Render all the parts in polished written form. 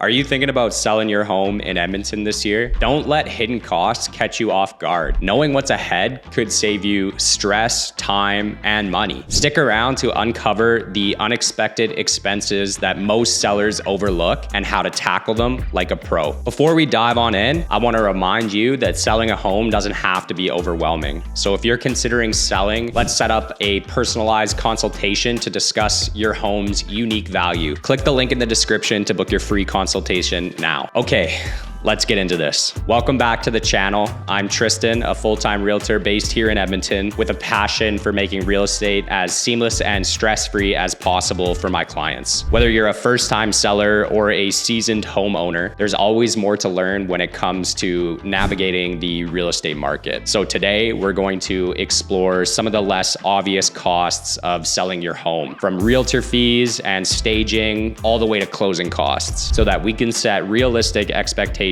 Are you thinking about selling your home in Edmonton this year? Don't let hidden costs catch you off guard. Knowing what's ahead could save you stress, time, and money. Stick around to uncover the unexpected expenses that most sellers overlook and how to tackle them like a pro. Before we dive on in, I want to remind you that selling a home doesn't have to be overwhelming. So if you're considering selling, let's set up a personalized consultation to discuss your home's unique value. Click the link in the description to book your free consultation now. Okay, let's get into this. Welcome back to the channel. I'm Tristan, a full-time realtor based here in Edmonton with a passion for making real estate as seamless and stress-free as possible for my clients. Whether you're a first-time seller or a seasoned homeowner, there's always more to learn when it comes to navigating the real estate market. So today we're going to explore some of the less obvious costs of selling your home, from realtor fees and staging all the way to closing costs, so that we can set realistic expectations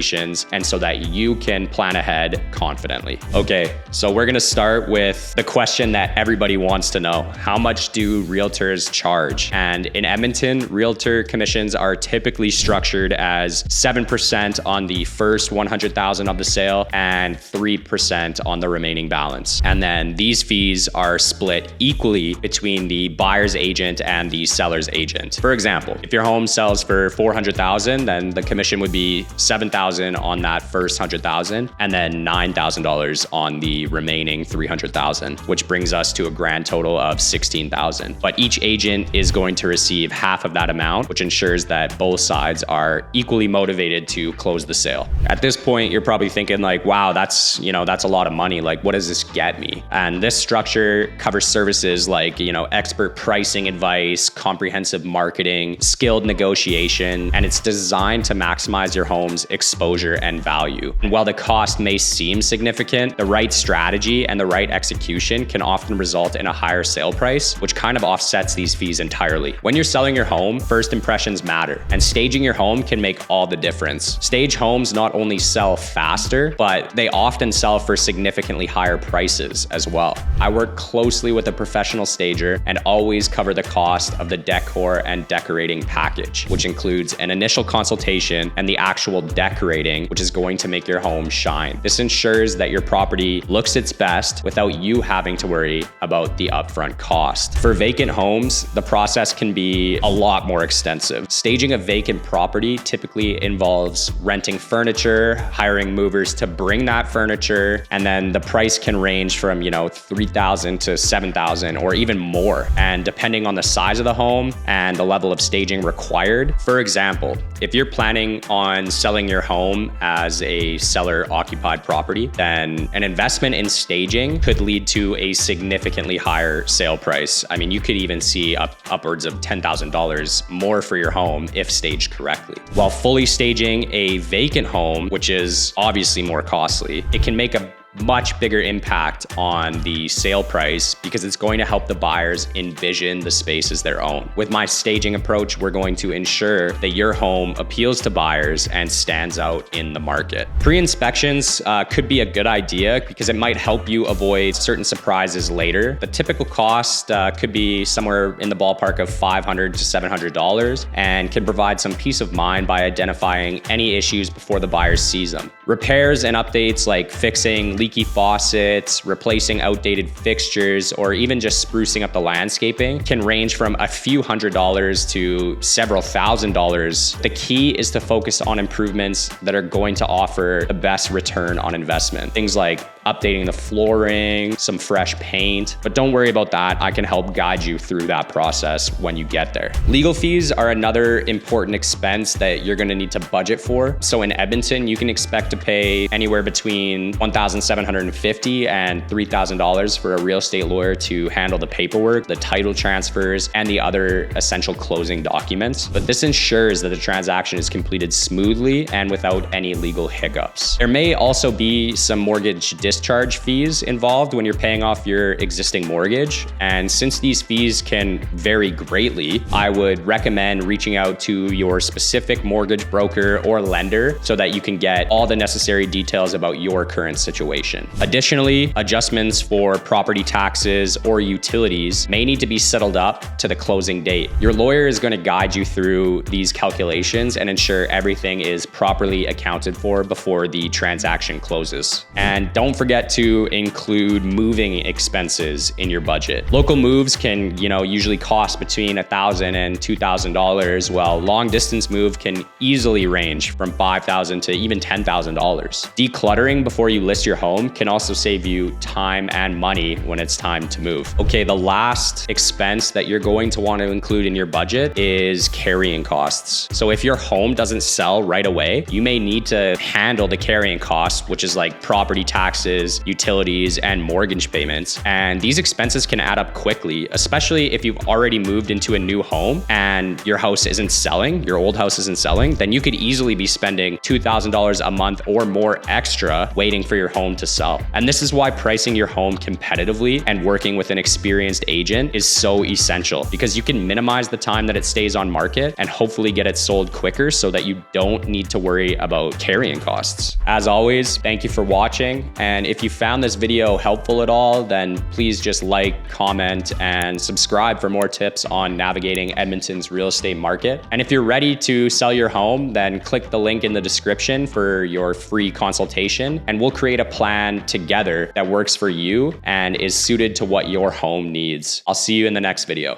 and so that you can plan ahead confidently. Okay, so we're gonna start with the question that everybody wants to know. How much do realtors charge? And in Edmonton, realtor commissions are typically structured as 7% on the first 100,000 of the sale and 3% on the remaining balance. And then these fees are split equally between the buyer's agent and the seller's agent. For example, if your home sells for 400,000, then the commission would be 7,000 on that first 100,000 and then $9,000 on the remaining 300,000, which brings us to a grand total of 16,000. But each agent is going to receive half of that amount, which ensures that both sides are equally motivated to close the sale. At this point, you're probably thinking like, wow, that's a lot of money. Like, what does this get me? And this structure covers services like, expert pricing advice, comprehensive marketing, skilled negotiation, and it's designed to maximize your home's exposure and value. And while the cost may seem significant, the right strategy and the right execution can often result in a higher sale price, which kind of offsets these fees entirely. When you're selling your home, first impressions matter, and staging your home can make all the difference. Stage homes not only sell faster, but they often sell for significantly higher prices as well. I work closely with a professional stager and always cover the cost of the decor and decorating package, which includes an initial consultation and the actual decorating, which is going to make your home shine. This ensures that your property looks its best without you having to worry about the upfront cost. For vacant homes, the process can be a lot more extensive. Staging a vacant property typically involves renting furniture, hiring movers to bring that furniture, and then the price can range from, $3,000 to $7,000 or even more. And depending on the size of the home and the level of staging required. For example, if you're planning on selling your home as a seller-occupied property, then an investment in staging could lead to a significantly higher sale price. I mean, you could even see upwards of $10,000 more for your home if staged correctly. While fully staging a vacant home, which is obviously more costly, it can make a much bigger impact on the sale price because it's going to help the buyers envision the space as their own. With my staging approach, we're going to ensure that your home appeals to buyers and stands out in the market. Pre-inspections could be a good idea because it might help you avoid certain surprises later. The typical cost could be somewhere in the ballpark of $500 to $700 and can provide some peace of mind by identifying any issues before the buyer sees them. Repairs and updates like fixing leaky faucets, replacing outdated fixtures, or even just sprucing up the landscaping can range from a few $100s to several $1,000s. The key is to focus on improvements that are going to offer the best return on investment. Things like updating the flooring, some fresh paint, but don't worry about that. I can help guide you through that process when you get there. Legal fees are another important expense that you're gonna need to budget for. So in Edmonton, you can expect to pay anywhere between $1,750 and $3,000 for a real estate lawyer to handle the paperwork, the title transfers, and the other essential closing documents. But this ensures that the transaction is completed smoothly and without any legal hiccups. There may also be some mortgage discounts discharge fees involved when you're paying off your existing mortgage. And since these fees can vary greatly, I would recommend reaching out to your specific mortgage broker or lender so that you can get all the necessary details about your current situation. Additionally, adjustments for property taxes or utilities may need to be settled up to the closing date. Your lawyer is going to guide you through these calculations and ensure everything is properly accounted for before the transaction closes. And don't forget to include moving expenses in your budget. Local moves can, usually cost between $1,000 and $2,000, while long distance move can easily range from $5,000 to even $10,000. Decluttering before you list your home can also save you time and money when it's time to move. Okay, the last expense that you're going to want to include in your budget is carrying costs. So if your home doesn't sell right away, you may need to handle the carrying costs, which is like property taxes, utilities, and mortgage payments. And these expenses can add up quickly, especially if you've already moved into a new home and your house isn't selling, your old house isn't selling, then you could easily be spending $2,000 a month or more extra waiting for your home to sell. And this is why pricing your home competitively and working with an experienced agent is so essential, because you can minimize the time that it stays on market and hopefully get it sold quicker so that you don't need to worry about carrying costs. As always, thank you for watching. And if you found this video helpful at all, then please just like, comment, and subscribe for more tips on navigating Edmonton's real estate market. And if you're ready to sell your home, then click the link in the description for your free consultation, and we'll create a plan together that works for you and is suited to what your home needs. I'll see you in the next video.